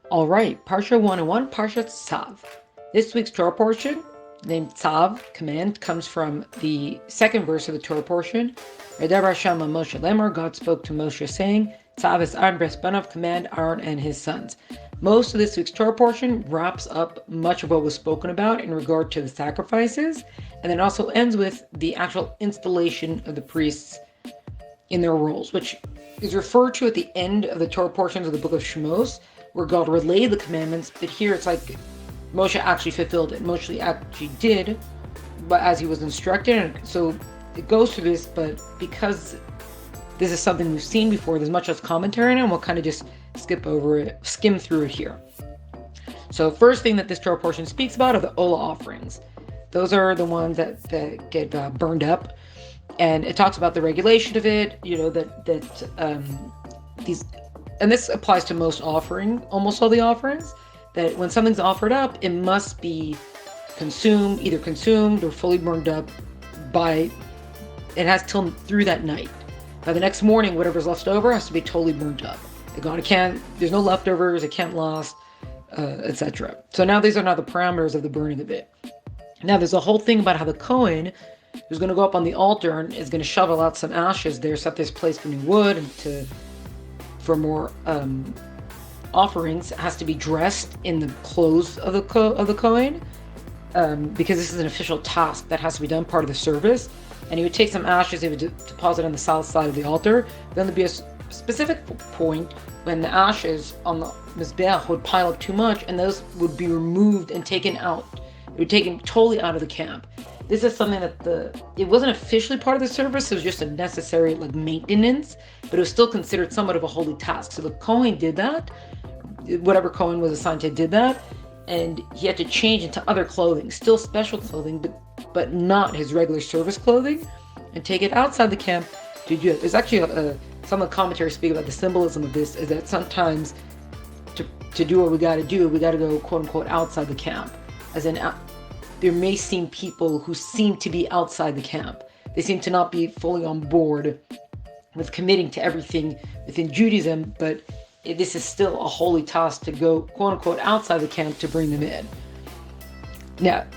All right, Parsha 101, Parshas Tzav. This week's Torah portion, named Tzav, command, comes from the second verse of the Torah portion. God spoke to Moshe saying, Tzav is Aaron Bresbanov, command Aharon and his sons. Most of this week's Torah portion wraps up much of what was spoken about in regard to the sacrifices, and then also ends with the actual installation of the priests in their roles, which is referred to at the end of the Torah portions of the book of Shemos, where God relayed the commandments, but here it's like Moshe actually fulfilled it. Moshe actually did, but as he was instructed, and so it goes through this, but because this is something we've seen before, there's much less commentary on it, and we'll kind of just skim through it here. So first thing that this Torah portion speaks about are the Olah offerings. Those are the ones that get burned up, and it talks about the regulation of it, these. And this applies to almost all the offerings, that when something's offered up, it must be either consumed or fully burned up it has till through that night. By the next morning, whatever's left over has to be totally burnt up. There's no leftovers, it can't last, etc. So now these are the parameters of the burning of it. Now there's a whole thing about how the Kohen who's going to go up on the altar and is going to shovel out some ashes there, set this place for new wood and for more offerings, has to be dressed in the clothes of the Kohen, because this is an official task that has to be done, part of the service. And he would take some ashes, he would deposit on the south side of the altar. Then there'd be a specific point when the ashes on the Mizbeach would pile up too much, and those would be removed and taken out. It would take him totally out of the camp. This is something that it wasn't officially part of the service, it was just a necessary maintenance, but it was still considered somewhat of a holy task. So the Kohen did that, whatever Kohen was assigned to did that, and he had to change into other clothing, still special clothing, but not his regular service clothing, and take it outside the camp to do it. There's actually some of the commentaries speak about the symbolism of this, is that sometimes to do what we got to go quote unquote outside the camp, as in there may seem people who seem to be outside the camp. They seem to not be fully on board with committing to everything within Judaism, but this is still a holy task to go, quote unquote, outside the camp to bring them in. Now,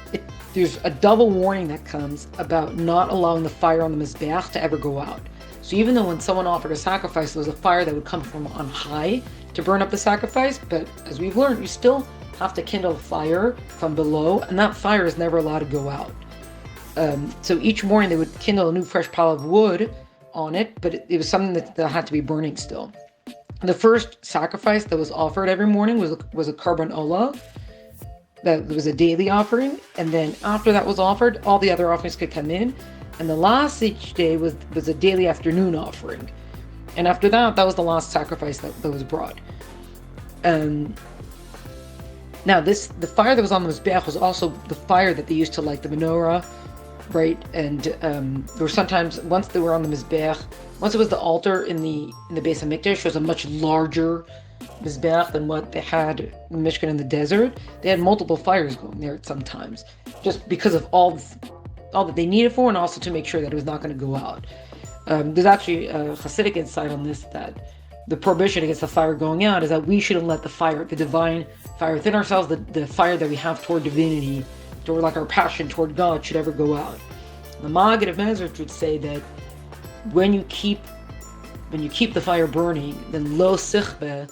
there's a double warning that comes about not allowing the fire on the Mizbeach to ever go out. So even though when someone offered a sacrifice, there was a fire that would come from on high to burn up the sacrifice, but as we've learned, you still have to kindle a fire from below, and that fire is never allowed to go out. So each morning they would kindle a new fresh pile of wood on it, but it was something that had to be burning still. The first sacrifice that was offered every morning was a Korban Olah. That was a daily offering, and then after that was offered, all the other offerings could come in, and the last each day was a daily afternoon offering. And after that was the last sacrifice that was brought. Now, the fire that was on the Mizbeach was also the fire that they used to light the menorah, right? And there were sometimes, once they were on the Mizbeach, once it was the altar in the Beis HaMikdash, was a much larger Mizbeach than what they had in Mishkan in the desert. They had multiple fires going there sometimes, just because of all that they needed for, and also to make sure that it was not going to go out. There's actually a Chassidic insight on this, that the prohibition against the fire going out is that we shouldn't let the divine fire within ourselves, the fire that we have toward divinity, toward our passion toward God, should ever go out. The Maggid of Mezrich would say that when you keep the fire burning, then lo sichbe,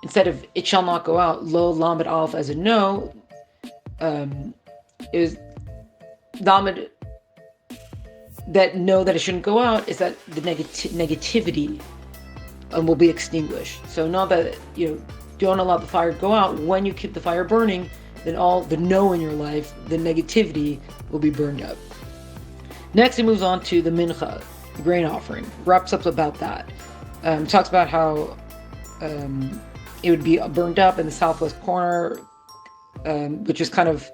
instead of it shall not go out, lo lamed alf as a no, is lamed, that no, that it shouldn't go out, is that the negativity will be extinguished. So not that don't allow the fire to go out. When you keep the fire burning, then all the no in your life, the negativity, will be burned up. Next, it moves on to the mincha, the grain offering. Wraps up about that. Talks about how it would be burned up in the southwest corner, which is kind of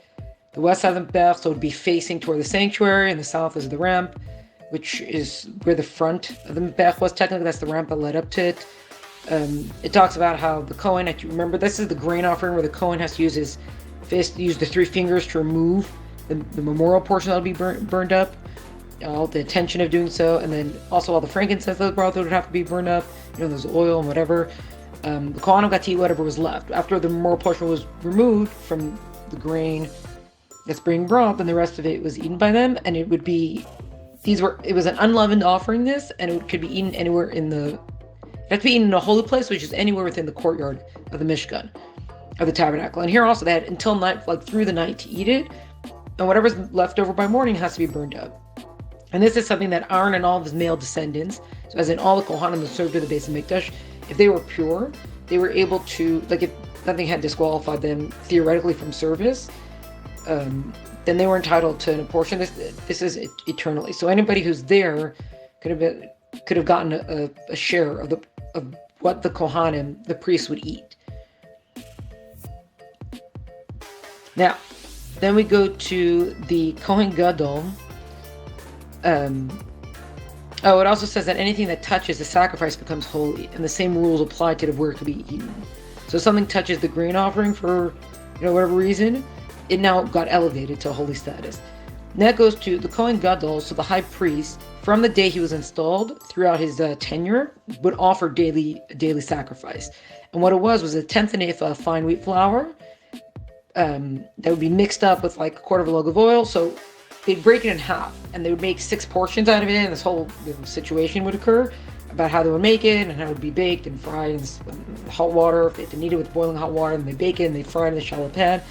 the west side of the Mizbeach, so it would be facing toward the sanctuary, and the south is the ramp, which is where the front of the Mizbeach was. Technically, that's the ramp that led up to it. It talks about how the Kohen, if you remember, this is the grain offering where the Kohen has to use his fist, use the 3 fingers to remove the memorial portion that will be burned up, all the intention of doing so, and then also all the frankincense that was brought that would have to be burned up, there's oil and whatever. The Kohanim got to eat whatever was left. After the moral portion was removed from the grain that's being brought, then the rest of it was eaten by them, and it was an unleavened offering, and it could be eaten anywhere it had to be eaten in a holy place, which is anywhere within the courtyard of the Mishkan, of the tabernacle. And here also they had until night, like through the night, to eat it, and whatever's left over by morning has to be burned up. And this is something that Aaron and all of his male descendants, so as in all the Kohanim that served in the Beis Hamikdash, if they were pure, they were able to, like if nothing had disqualified them theoretically from service, then they were entitled to a portion. This is eternally. So anybody who's there could have gotten a share of what the Kohanim, the priests, would eat. Now, then we go to the Cohen Gadon. It also says that anything that touches the sacrifice becomes holy, and the same rules apply to where it could be eaten. So if something touches the grain offering for, whatever reason, it now got elevated to a holy status. And that goes to the Kohen Gadol, so the high priest, from the day he was installed throughout his tenure, would offer daily sacrifice. And what it was a tenth and eighth of fine wheat flour that would be mixed up with like a quarter of a log of oil. So they'd break it in half, and they would make 6 portions out of it, and this whole situation would occur about how they would make it and how it would be baked and fried in hot water. If they knead it with boiling hot water, then they bake it and they fry it in the shallow pan.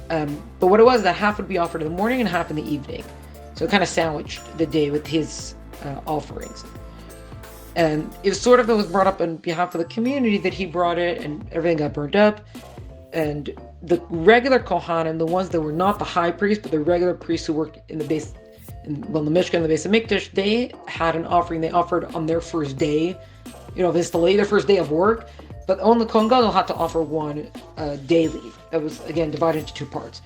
But what it was, that half would be offered in the morning and half in the evening. So it kind of sandwiched the day with his offerings. And it was it was brought up on behalf of the community that he brought it, and everything got burned up. And the regular Kohanim, the ones that were not the high priest, but the regular priests who worked in the Mishkan, the Beis Hamikdash, they had an offering they offered on their first day, their first day of work. But only the Kohen Gadol had to offer one daily. That was, again, divided into 2 parts.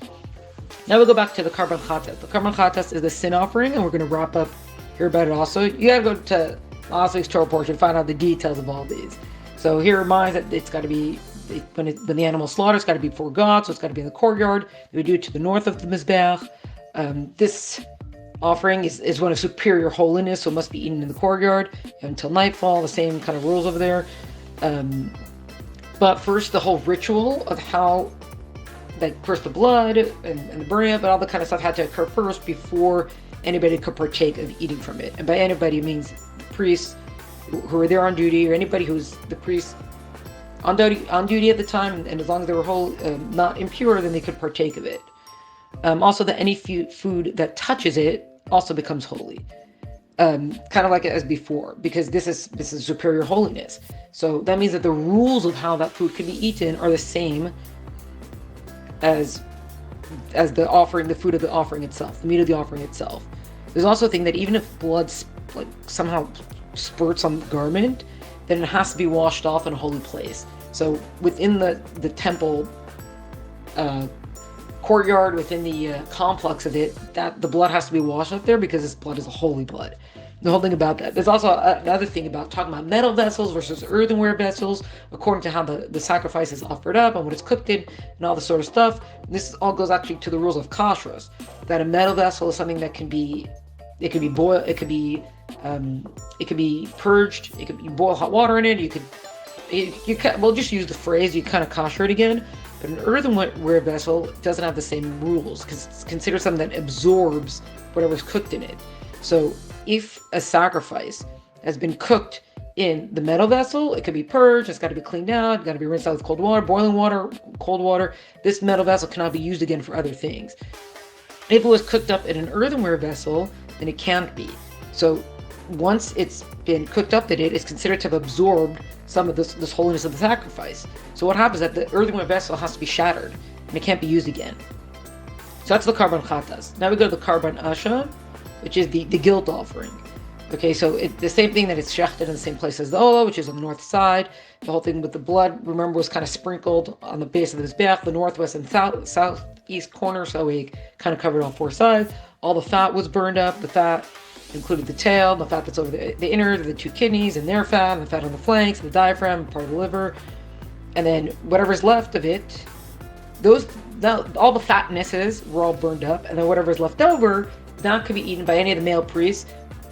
Now we'll go back to the Korban Chatas. The Korban Chatas is the sin offering, and we're going to wrap up here about it also. You got to go to last week's Torah portion to find out the details of all these. So here reminds that it's got to be, when the animal slaughtered, it's got to be before God, so it's got to be in the courtyard. We do it to the north of the Mizbeach. This offering is one of superior holiness, so it must be eaten in the courtyard until nightfall. The same kind of rules over there. But first, the whole ritual of how, first the blood and the burning up and all the kind of stuff had to occur first before anybody could partake of eating from it. And by anybody means the priests who were there on duty, or anybody who's the priest on duty at the time, and as long as they were whole, not impure, then they could partake of it. Also, that any food that touches it also becomes holy. Kind of like as before, because this is superior holiness. So that means that the rules of how that food can be eaten are the same as the offering, the food of the offering itself, the meat of the offering itself. There's also a thing that even if blood somehow spurts on the garment, then it has to be washed off in a holy place. So within the temple courtyard, within the complex of it, that the blood has to be washed up there, because this blood is a holy blood. The whole thing about that. There's also another thing about talking about metal vessels versus earthenware vessels, according to how the sacrifice is offered up and what it's cooked in and all this sort of stuff. This all goes actually to the rules of kashrus, that a metal vessel is something that can be boiled, it could be purged, it could be boil hot water in it. We'll just use the phrase, you kind of kosher it again. But an earthenware vessel doesn't have the same rules, because it's considered something that absorbs whatever's cooked in it. So if a sacrifice has been cooked in the metal vessel, it could be purged, it's got to be cleaned out, it's got to be rinsed out with cold water, boiling water, cold water. This metal vessel cannot be used again for other things. If it was cooked up in an earthenware vessel, then it can't be. So once it's been cooked up in it, it's considered to have absorbed some of this holiness of the sacrifice. So what happens is that the earthenware vessel has to be shattered, and it can't be used again. So that's the Korban Chatas. Now we go to the Korban Asha, which is the guilt offering. Okay, so it's the same thing, that it's shechted in the same place as the Ola, which is on the north side. The whole thing with the blood, remember, was kind of sprinkled on the base of the Mizbeach, the northwest and southeast corner, so we kind of covered all 4 sides. All the fat was burned up. The fat included the tail, the fat that's over the innards, the 2 kidneys and their fat, and the fat on the flanks, the diaphragm, part of the liver. And then whatever's left of it, all the fatnesses were all burned up, and then whatever's left over, that could be eaten by any of the male priests,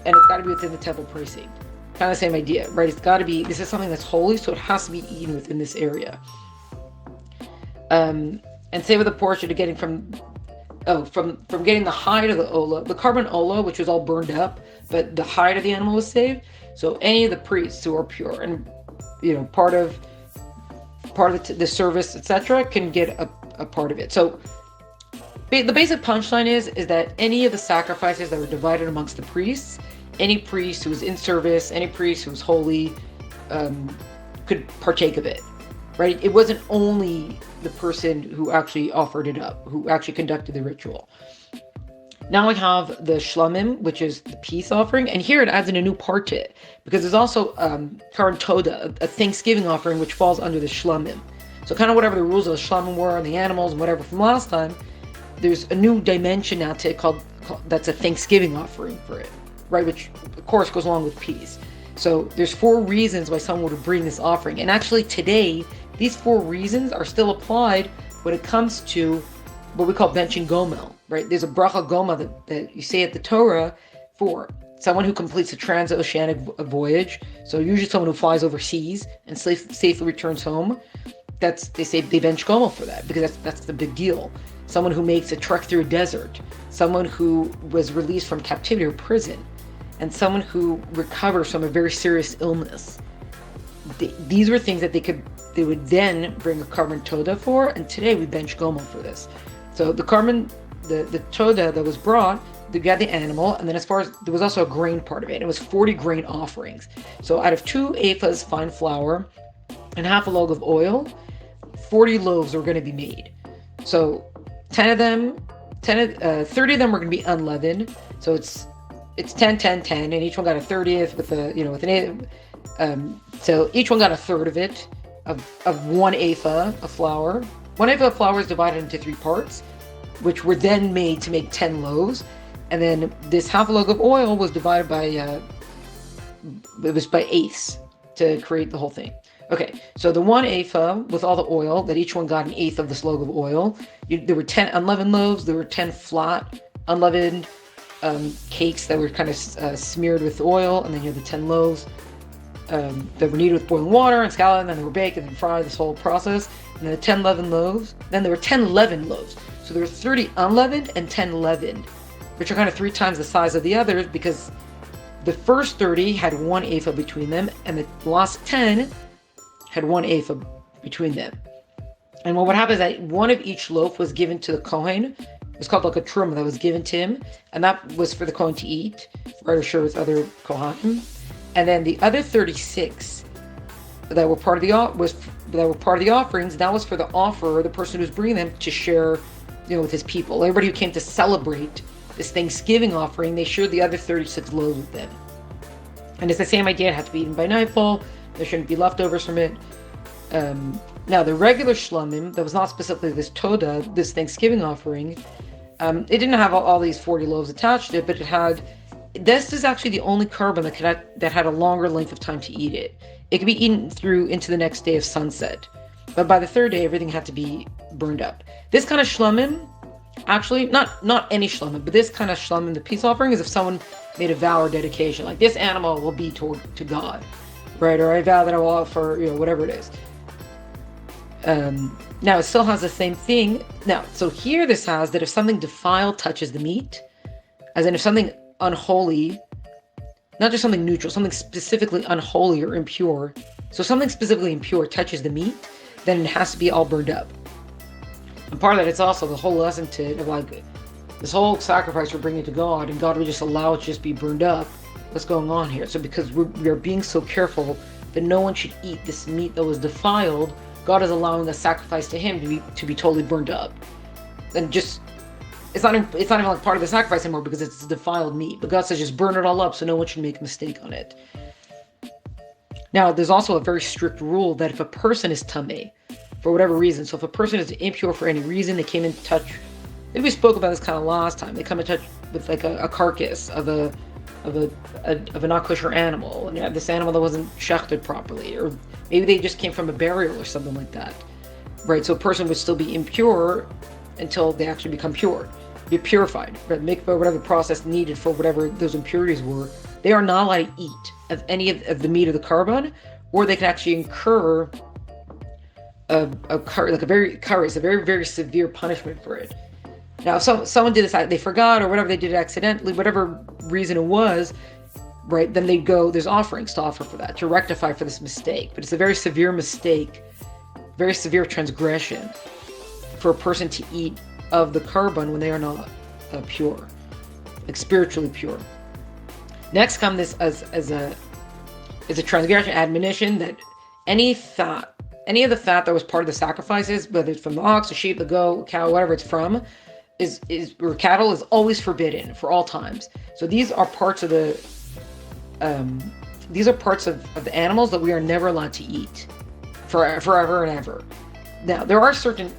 and it's got to be within the temple precinct. Kind of the same idea, right? It's got to be, this is something that's holy, so it has to be eaten within this area. And same with the portion of getting from getting the hide of the ola, the carbon ola, which was all burned up, but the hide of the animal was saved. So any of the priests who are pure and, part of the service, etc., can get a part of it. So the basic punchline is that any of the sacrifices that were divided amongst the priests, any priest who was in service, any priest who was holy, could partake of it, right? It wasn't only the person who actually offered it up, who actually conducted the ritual. Now we have the shlamim, which is the peace offering, and here it adds in a new part to it, because there's also Karan Toda, a thanksgiving offering, which falls under the shlamim. So kind of whatever the rules of the shlamim were on the animals and whatever from last time, there's a new dimension now to it called that's a thanksgiving offering for it, right? Which of course goes along with peace. So there's 4 reasons why someone would bring this offering, and actually today these 4 reasons are still applied when it comes to what we call benching gomel, right? There's a bracha gomel that you say at the Torah for someone who completes a transoceanic voyage. So usually someone who flies overseas and safely returns home. They say they bench gomel for that, because that's the big deal. Someone who makes a trek through a desert, someone who was released from captivity or prison, and someone who recovers from a very serious illness. These were things that they would then bring a carbon toda for, and today we bench gomel for this. So the carbon, the toda that was brought, they got the animal, and then as far as, there was also a grain part of it. It was 40 grain offerings. So out of 2 ephahs fine flour and half a log of oil, 40 loaves were going to be made. So 30 of them were going to be unleavened. So it's 10, 10, 10, and each one got a 30th with so each one got a third of it, of 1 ephah of flour. 1 ephah of flour is divided into 3 parts, which were then made to make 10 loaves. And then this half a log of oil was divided by eighths to create the whole thing. Okay, so the 1 ephah with all the oil, that each one got an eighth of this log of oil. There were 10 unleavened loaves. There were 10 flat unleavened cakes that were kind of smeared with oil, and then you had the 10 loaves that were kneaded with boiling water and scalloped, and then they were baked and then fried, this whole process. And then the 10 leavened loaves. Then there were 10 leavened loaves. So there were 30 unleavened and 10 leavened, which are kind of 3 times the size of the others, because the first 30 had 1 ephah between them, and the last 10 had 1 ephah between them. And what would happen is that one of each loaf was given to the Kohen. It was called like a truma that was given to him, and that was for the Kohen to eat, right, or share with other Kohanim. And then the other 36 that were part of the offerings, that was for the offerer, the person who's bringing them, to share, with his people. Everybody who came to celebrate this Thanksgiving offering, they shared the other 36 loaves with them. And it's the same idea. It had to be eaten by nightfall. There shouldn't be leftovers from it. Now, the regular shlamim, that was not specifically this toda, this Thanksgiving offering, it didn't have all these 40 loaves attached to it, but it had, this is actually the only korban that had a longer length of time to eat it. It could be eaten through into the next day of sunset. But by the 3rd day, everything had to be burned up. This kind of shlamim, actually, not any shlamim, but this kind of shlamim, the peace offering, is if someone made a vow or dedication, like this animal will be to God, right? Or I vow that I will offer, whatever it is. Now it still has the same thing. Now, so here this has that if something defiled touches the meat, as in if something unholy, not just something neutral, something specifically unholy or impure. So something specifically impure touches the meat, then it has to be all burned up. And part of that, it's also the whole lesson of like this whole sacrifice we're bringing to God, and God would just allow it to just be burned up. What's going on here? So because we are being so careful that no one should eat this meat that was defiled, God is allowing the sacrifice to Him to be totally burned up. And just it's not even like part of the sacrifice anymore, because it's defiled meat. But God says just burn it all up, so no one should make a mistake on it. Now, there's also a very strict rule that if a person is tameh for whatever reason, so if a person is impure for any reason, they came in touch. Maybe we spoke about this kind of last time. They come in touch with like a carcass of a not kosher animal, and you have this animal that wasn't shechted properly, or maybe they just came from a burial or something like that, right? So a person would still be impure until they actually become pure, be purified, right? Make whatever process needed for whatever those impurities were. They are not allowed to eat of any of the meat of the Korban, or they can actually incur a very very severe punishment for it. Now, if someone did this, they forgot or whatever, they did it accidentally, whatever reason it was, right? Then they'd go, there's offerings to offer for that, to rectify for this mistake. But it's a very severe mistake, very severe transgression for a person to eat of the Korban when they are not pure, like spiritually pure. Next comes this as a transgression admonition that any of the fat that was part of the sacrifices, whether it's from the ox, the sheep, the goat, cow, whatever it's from, or cattle, is always forbidden for all times. So these are parts of the animals that we are never allowed to eat forever and ever. Now, there are certain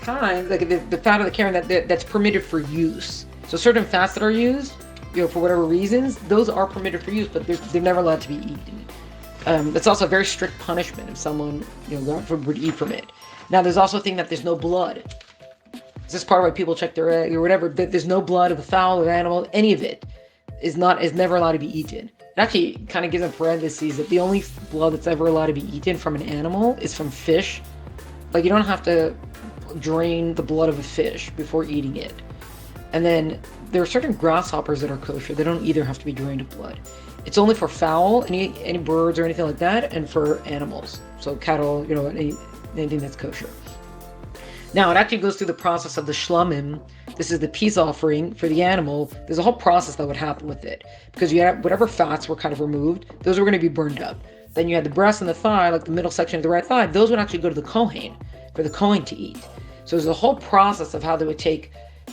kinds, like the fat of the Karen that's permitted for use. So certain fats that are used, for whatever reasons, those are permitted for use, but they're never allowed to be eaten. It's also a very strict punishment if someone, would eat from it. Now, there's also a thing that there's no blood. This is part of why people check their egg or whatever. There's no blood of the fowl or the animal. Any of it is never allowed to be eaten. It actually kind of gives in parentheses that the only blood that's ever allowed to be eaten from an animal is from fish. Like, you don't have to drain the blood of a fish before eating it. And then there are certain grasshoppers that are kosher. They don't either have to be drained of blood. It's only for fowl, any birds or anything like that, and for animals. So cattle, anything that's kosher. Now, it actually goes through the process of the shlomim. This is the peace offering for the animal. There's a whole process that would happen with it. Because you had whatever fats were kind of removed, those were going to be burned up. Then you had the breast and the thigh, like the middle section of the right thigh, those would actually go to the Kohen, for the Kohen to eat. So there's a whole process of how they would take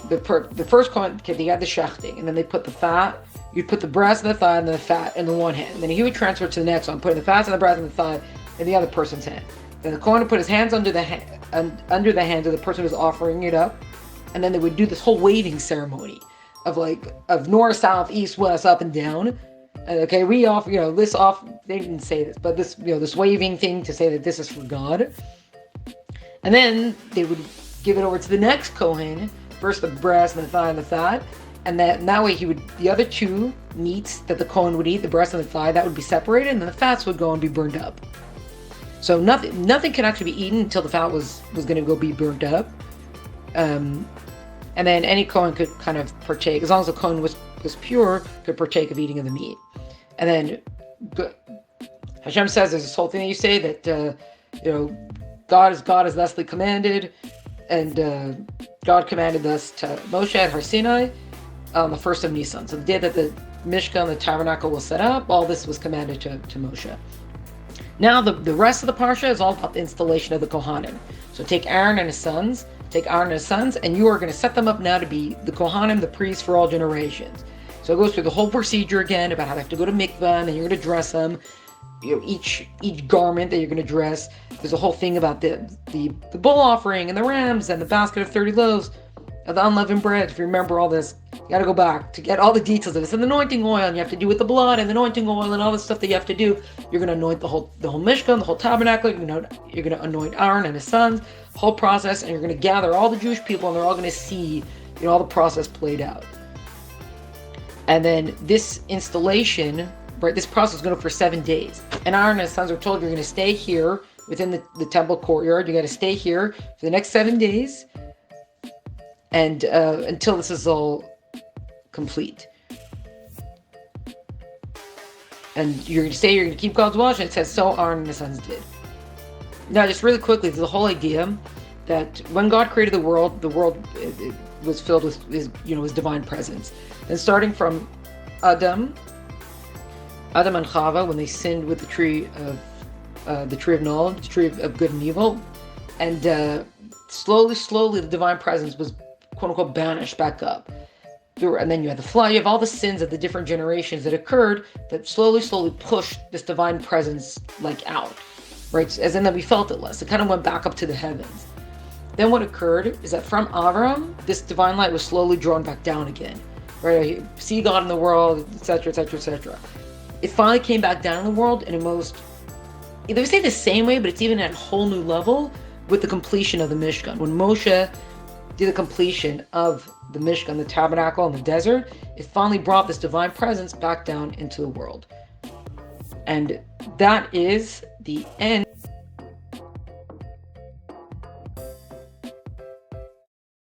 the first Kohen, they had the shechting, and then they put the fat, you'd put the breast and the thigh and the fat in the one hand. And then he would transfer it to the next one, putting the fat and the breast and the thigh in the other person's hand. Then the Kohen would put his hands under the hands of the person who's offering it up, and then they would do this whole waving ceremony of north, south, east, west, up and down. And okay, we offer, this off. They didn't say this, but this, this waving thing to say that this is for God. And then they would give it over to the next Kohen, first the breast and the thigh and the fat, and that way the other two meats that the Kohen would eat, the breast and the thigh, that would be separated, and then the fats would go and be burned up. So nothing can actually be eaten until the fat was going to go be burnt up. And then any Kohen could kind of partake, as long as the Kohen was pure, could partake of eating of the meat. And then Hashem says there's this whole thing that you say that, God is thusly commanded, and God commanded us to Moshe at Har Sinai on the first of Nisan. So the day that the Mishkan, the tabernacle, was set up, all this was commanded to Moshe. Now the rest of the Parsha is all about the installation of the Kohanim. So take Aaron and his sons, and you are going to set them up now to be the Kohanim, the priests for all generations. So it goes through the whole procedure again about how they have to go to mikvah, and then you're going to dress them. Each garment that you're going to dress. There's a whole thing about the bull offering and the rams and the basket of 30 loaves of the unleavened bread. If you remember all this, you got to go back to get all the details of this. And the anointing oil, and you have to do with the blood and the anointing oil and all the stuff that you have to do. You're going to anoint the whole Mishkan, the whole tabernacle. You're going to anoint Aaron and his sons, whole process, and you're going to gather all the Jewish people, and they're all going to see all the process played out. And then this installation, right, this process is going to go for 7 days. And Aaron and his sons are told, you're going to stay here within the temple courtyard. You got to stay here for the next 7 days, and until this is all complete. And you're going to stay. You're going to keep God's watch. And it says, so Aaron and his sons did. Now, just really quickly, there's the whole idea that when God created the world it was filled with his divine presence. And starting from Adam and Chava, when they sinned with the tree of knowledge, the tree of good and evil, and slowly the divine presence was quote unquote banished back up. And then you had the flood. You have all the sins of the different generations that occurred that slowly pushed this divine presence out, right? As in that we felt it less. It kind of went back up to the heavens. Then what occurred is that from Aharon, this divine light was slowly drawn back down again, right? You see God in the world, etc., etc., etc. It finally came back down in the world in they say the same way, but it's even at a whole new level with the completion of the Mishkan. When Moshe did the completion of the Mishkan, the tabernacle in the desert, it finally brought this divine presence back down into the world. And that is the end